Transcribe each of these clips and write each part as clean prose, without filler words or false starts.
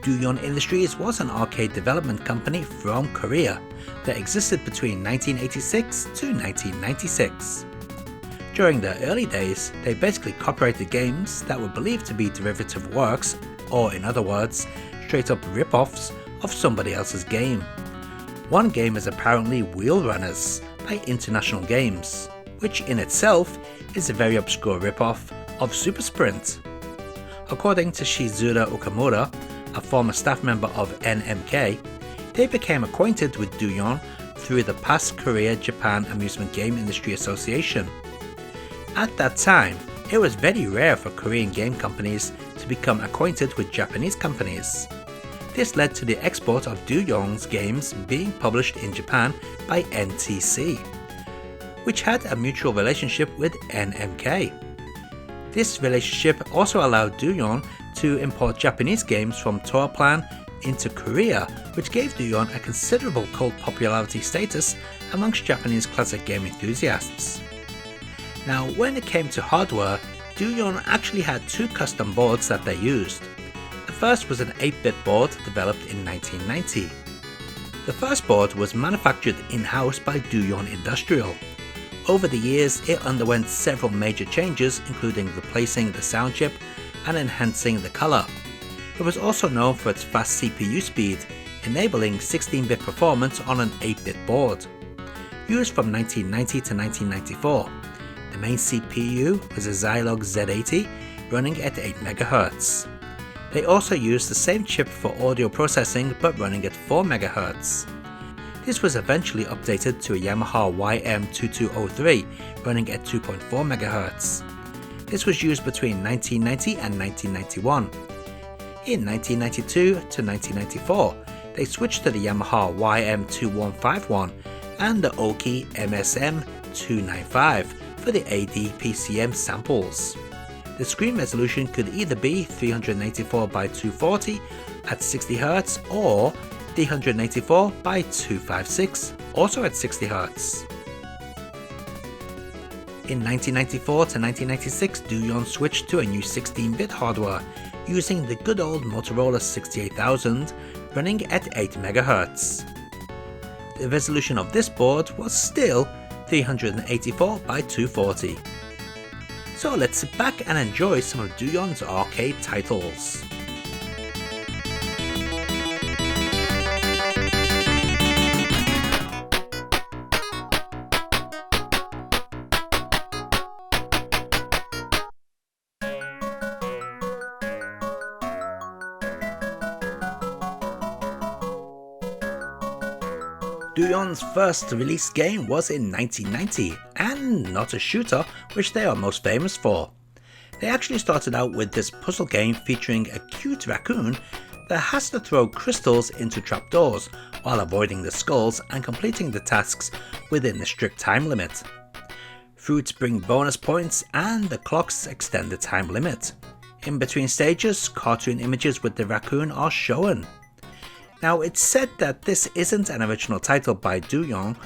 Dooyong Industries was an arcade development company from Korea that existed between 1986 to 1996. During their early days, they basically copyrighted games that were believed to be derivative works, or in other words, straight up rip-offs of somebody else's game. One game is apparently Wheel Runners by International Games, which in itself is a very obscure rip-off of Super Sprint. According to Shizura Okamura, a former staff member of NMK, they became acquainted with Dooyong through the past Korea-Japan Amusement Game Industry Association. At that time, it was very rare for Korean game companies to become acquainted with Japanese companies. This led to the export of Dooyong's games being published in Japan by NTC, which had a mutual relationship with NMK. This relationship also allowed Dooyong to import Japanese games from Toaplan into Korea, which gave Dooyong a considerable cult popularity status amongst Japanese classic game enthusiasts. Now, when it came to hardware, Dooyong actually had two custom boards that they used. The first was an 8-bit board developed in 1990. The first board was manufactured in-house by Dooyong Industrial. Over the years, it underwent several major changes, including replacing the sound chip and enhancing the color. It was also known for its fast CPU speed, enabling 16-bit performance on an 8-bit board. Used from 1990 to 1994, the main CPU was a Zilog Z80 running at 8 MHz. They also used the same chip for audio processing but running at 4 MHz. This was eventually updated to a Yamaha YM2203 running at 2.4 MHz. This was used between 1990 and 1991. In 1992 to 1994, they switched to the Yamaha YM2151 and the Oki MSM295 for the AD-PCM samples. The screen resolution could either be 384 by 240 at 60Hz or 384 by 256, also at 60Hz. In 1994 to 1996, Dooyong switched to a new 16-bit hardware using the good old Motorola 68000 running at 8 MHz. The resolution of this board was still 384 by 240. So let's sit back and enjoy some of Dooyong's arcade titles. Dooyong's first released game was in 1990, and not a shooter, which they are most famous for. They actually started out with this puzzle game featuring a cute raccoon that has to throw crystals into trapdoors while avoiding the skulls and completing the tasks within the strict time limit. Fruits bring bonus points and the clocks extend the time limit. In between stages, cartoon images with the raccoon are shown. Now, it's said that this isn't an original title by Dooyong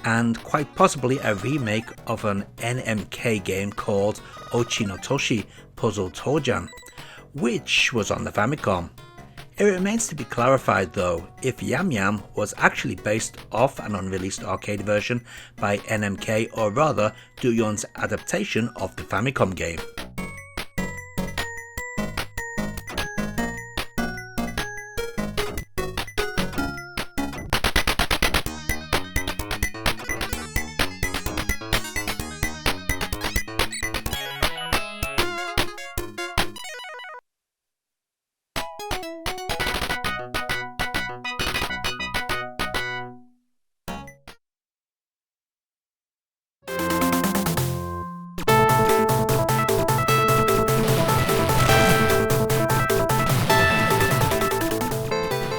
and quite possibly a remake of an NMK game called Ochinotoshi Puzzle Tojan, which was on the Famicom. It remains to be clarified though if Yam Yam was actually based off an unreleased arcade version by NMK or rather Dooyong's adaptation of the Famicom game.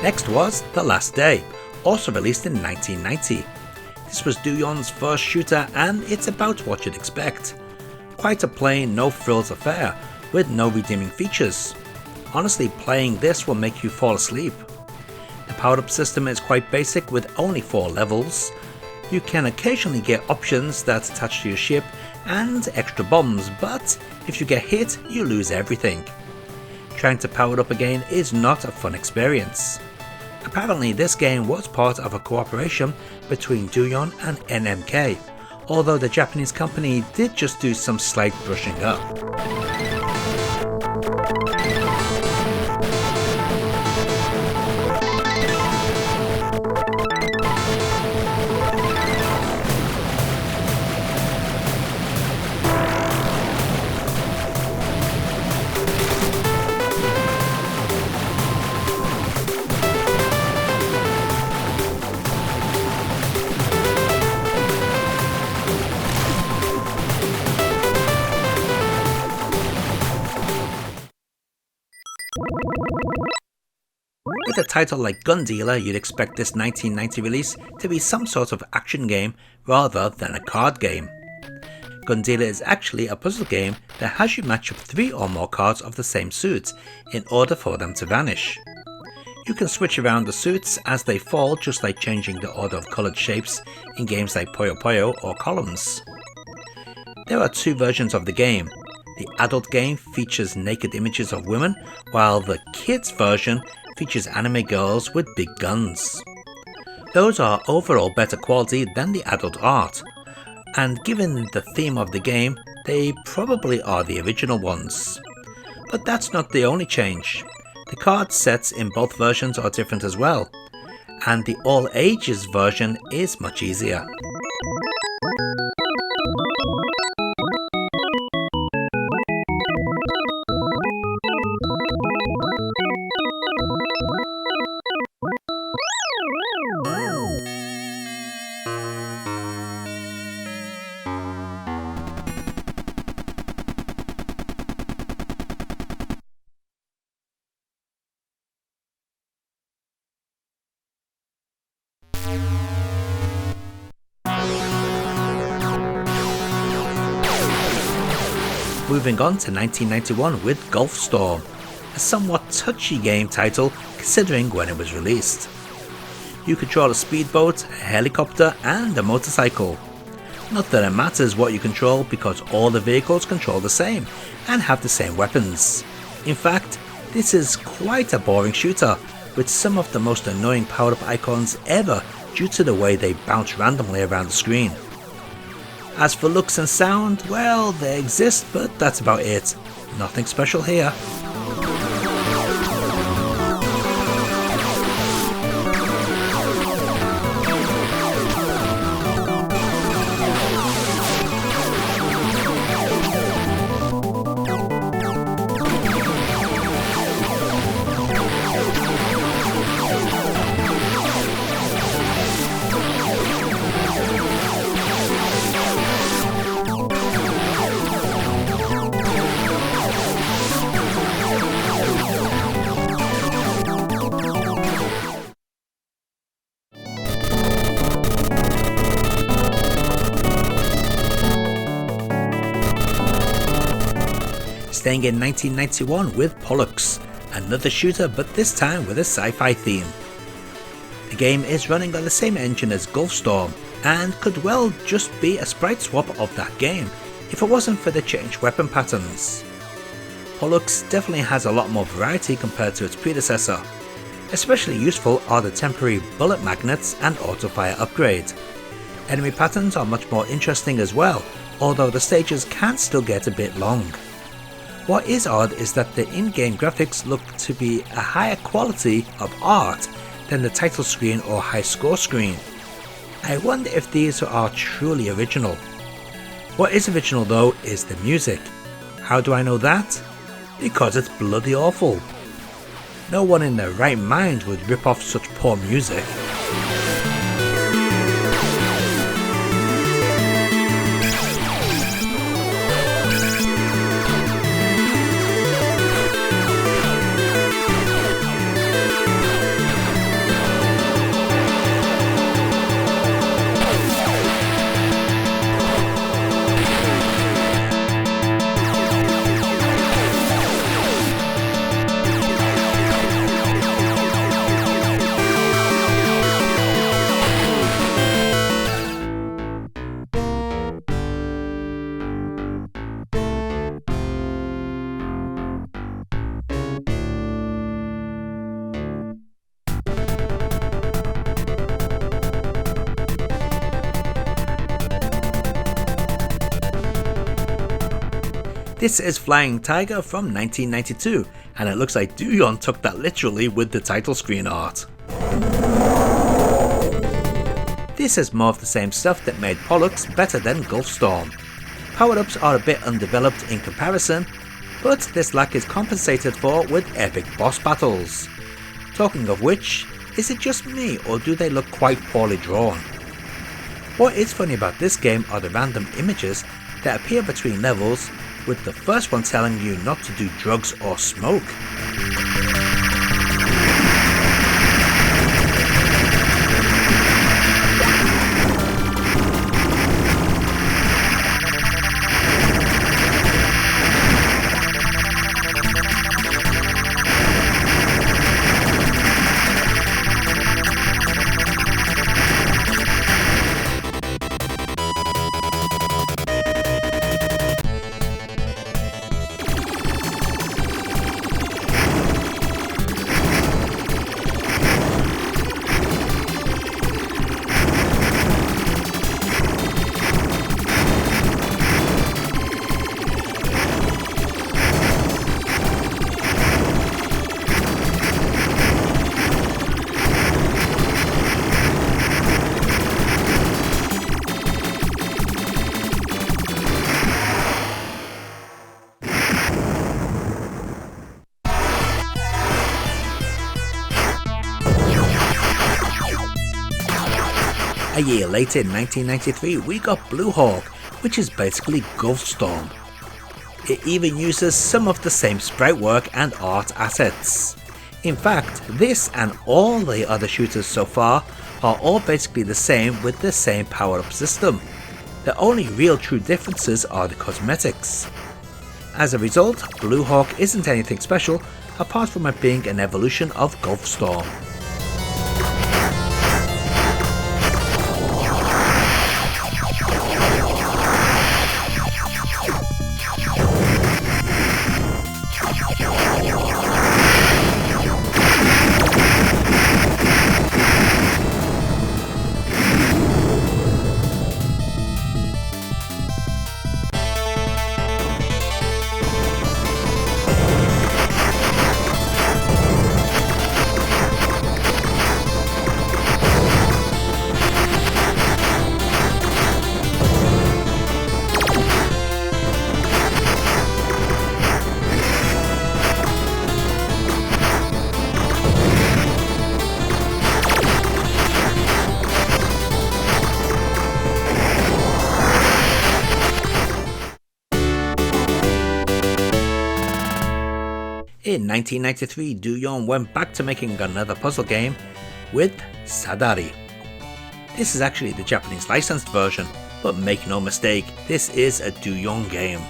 Next was The Last Day, also released in 1990. This was Dooyong's first shooter and it's about what you'd expect. Quite a plain, no frills affair, with no redeeming features. Honestly, playing this will make you fall asleep. The powered up system is quite basic with only 4 levels. You can occasionally get options that attach to your ship and extra bombs, but if you get hit, you lose everything. Trying to power it up again is not a fun experience. Apparently this game was part of a cooperation between Dooyong and NMK, although the Japanese company did just do some slight brushing up. With a title like Gun Dealer, you'd expect this 1990 release to be some sort of action game rather than a card game. Gun Dealer is actually a puzzle game that has you match up 3 or more cards of the same suit in order for them to vanish. You can switch around the suits as they fall, just like changing the order of coloured shapes in games like Puyo Puyo or Columns. There are 2 versions of the game. The adult game features naked images of women, while the kids version features anime girls with big guns. Those are overall better quality than the adult art, and given the theme of the game, they probably are the original ones. But that's not the only change. The card sets in both versions are different as well, and the all ages version is much easier. Moving on to 1991 with Golf Storm, a somewhat touchy game title considering when it was released. You control a speedboat, a helicopter and a motorcycle. Not that it matters what you control because all the vehicles control the same and have the same weapons. In fact, this is quite a boring shooter with some of the most annoying powered up icons ever due to the way they bounce randomly around the screen. As for looks and sound, well, they exist, but that's about it. Nothing special here. Staying in 1991 with Pollux, another shooter but this time with a sci-fi theme. The game is running on the same engine as Golf Storm and could well just be a sprite swap of that game if it wasn't for the changed weapon patterns. Pollux definitely has a lot more variety compared to its predecessor. Especially useful are the temporary bullet magnets and auto-fire upgrade. Enemy patterns are much more interesting as well, although the stages can still get a bit long. What is odd is that the in-game graphics look to be a higher quality of art than the title screen or high score screen. I wonder if these are truly original. What is original though is the music. How do I know that? Because it's bloody awful. No one in their right mind would rip off such poor music. This is Flying Tiger from 1992, and it looks like Dooyong took that literally with the title screen art. This is more of the same stuff that made Pollux better than Gulfstorm. Power-ups are a bit undeveloped in comparison, but this lack is compensated for with epic boss battles. Talking of which, is it just me or do they look quite poorly drawn? What is funny about this game are the random images that appear between levels, with the first one telling you not to do drugs or smoke. A year later in 1993 we got Blue Hawk, which is basically Gulfstorm. It even uses some of the same sprite work and art assets. In fact, this and all the other shooters so far are all basically the same with the same power-up system. The only real true differences are the cosmetics. As a result, Blue Hawk isn't anything special apart from it being an evolution of Gulfstorm. In 1993, Dooyong went back to making another puzzle game with Sadari. This is actually the Japanese licensed version, but make no mistake, this is a Dooyong game.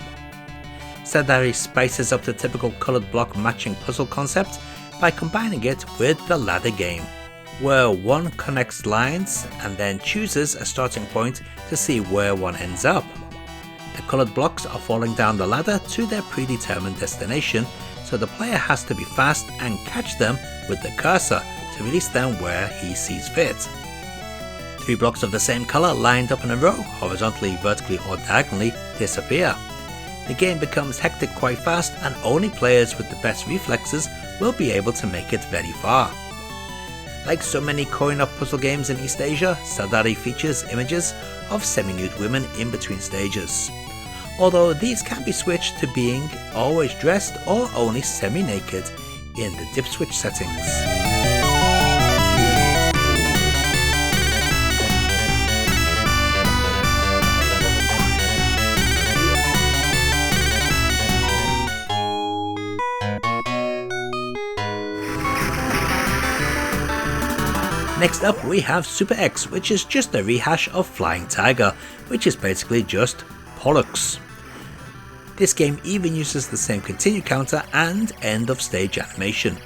Sadari spices up the typical coloured block matching puzzle concept by combining it with the ladder game, where one connects lines and then chooses a starting point to see where one ends up. The coloured blocks are falling down the ladder to their predetermined destination, so the player has to be fast and catch them with the cursor to release them where he sees fit. 3 blocks of the same colour lined up in a row, horizontally, vertically or diagonally, disappear. The game becomes hectic quite fast and only players with the best reflexes will be able to make it very far. Like so many coin-op puzzle games in East Asia, Sadari features images of semi-nude women in between stages, although these can be switched to being always dressed or only semi-naked in the dip switch settings. Next up we have Super X, which is just a rehash of Flying Tiger, which is basically just Pollux. This game even uses the same continue counter and end of stage animation.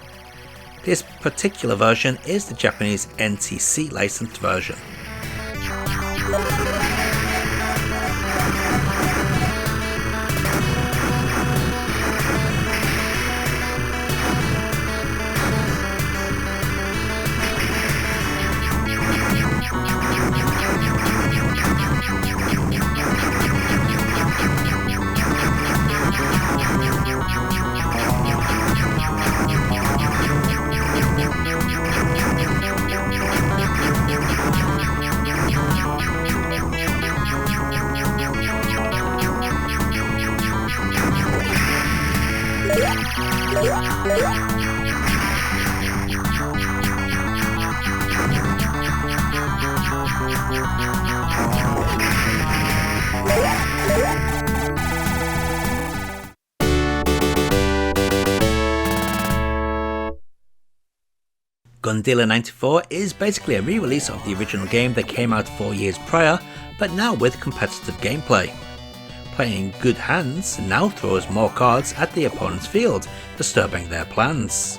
This particular version is the Japanese NTC licensed version. Gun Dealer 94 is basically a re-release of the original game that came out 4 years prior, but now with competitive gameplay. Playing good hands now throws more cards at the opponent's field, disturbing their plans.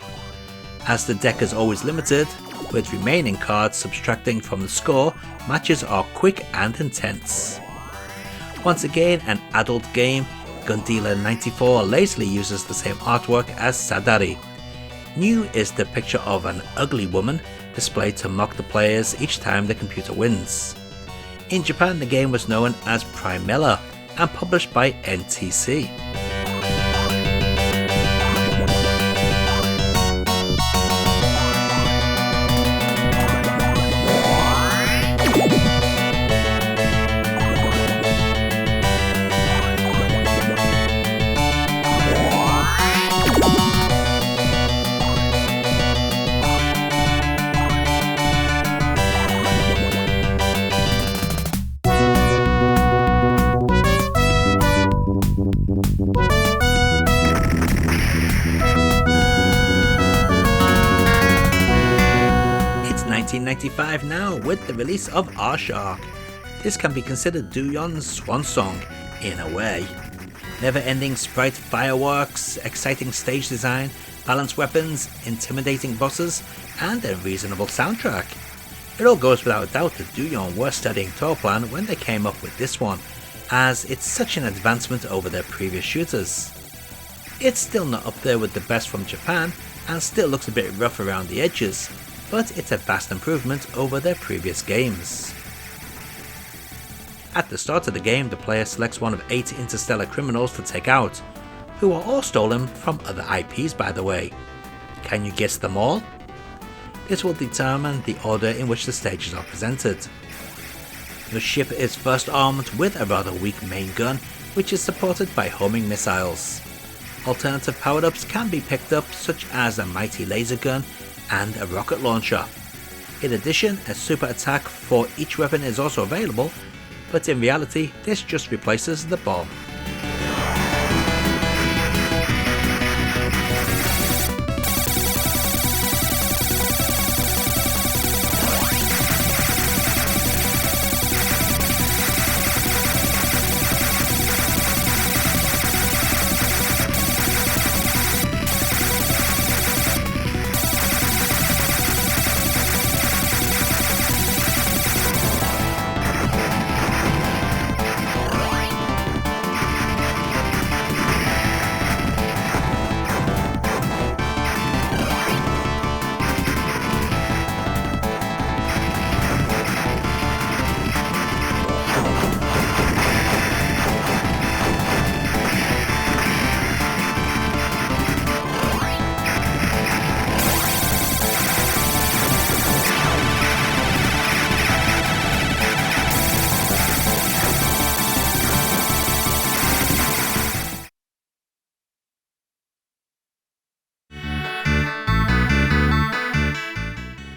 As the deck is always limited, with remaining cards subtracting from the score, matches are quick and intense. Once again an adult game, Gun Dealer 94 lazily uses the same artwork as Sadari. New is the picture of an ugly woman displayed to mock the players each time the computer wins. In Japan the game was known as Primella and published by NTC. It's 1995 now with the release of R-Shark. This can be considered Dooyong's swan song, in a way. Never-ending sprite fireworks, exciting stage design, balanced weapons, intimidating bosses, and a reasonable soundtrack. It all goes without a doubt that Dooyong were studying Tourplan when they came up with this one, as it's such an advancement over their previous shooters. It's still not up there with the best from Japan, and still looks a bit rough around the edges, but it's a vast improvement over their previous games. At the start of the game, the player selects one of 8 interstellar criminals to take out, who are all stolen from other IPs by the way. Can you guess them all? This will determine the order in which the stages are presented. The ship is first armed with a rather weak main gun, which is supported by homing missiles. Alternative powered-ups can be picked up, such as a mighty laser gun and a rocket launcher. In addition, a super attack for each weapon is also available, but in reality this just replaces the bomb.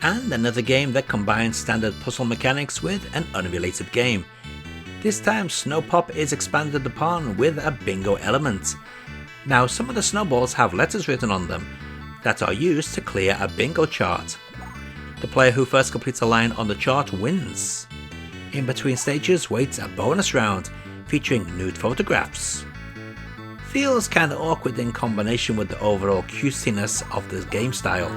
And another game that combines standard puzzle mechanics with an unrelated game. This time Snow Pop is expanded upon with a bingo element. Now some of the snowballs have letters written on them that are used to clear a bingo chart. The player who first completes a line on the chart wins. In between stages waits a bonus round featuring nude photographs. Feels kinda awkward in combination with the overall cutesiness of the game style.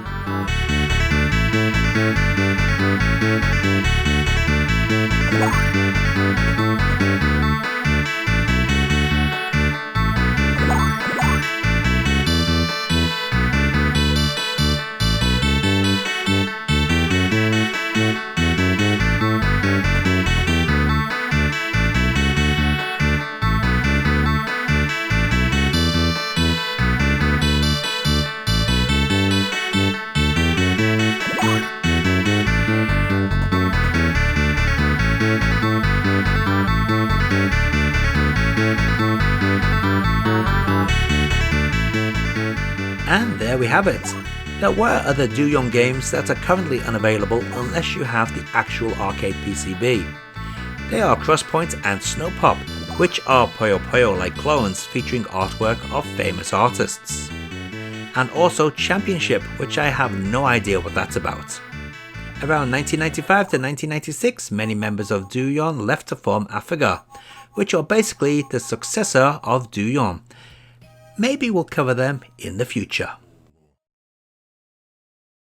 And there we have it. There were other Dooyong games that are currently unavailable unless you have the actual arcade PCB. They are Crosspoint and Snowpop, which are Puyo Puyo-like clones featuring artwork of famous artists. And also Championship, which I have no idea what that's about. Around 1995 to 1996, many members of Dooyong left to form Africa, which are basically the successor of Dooyong. Maybe we'll cover them in the future.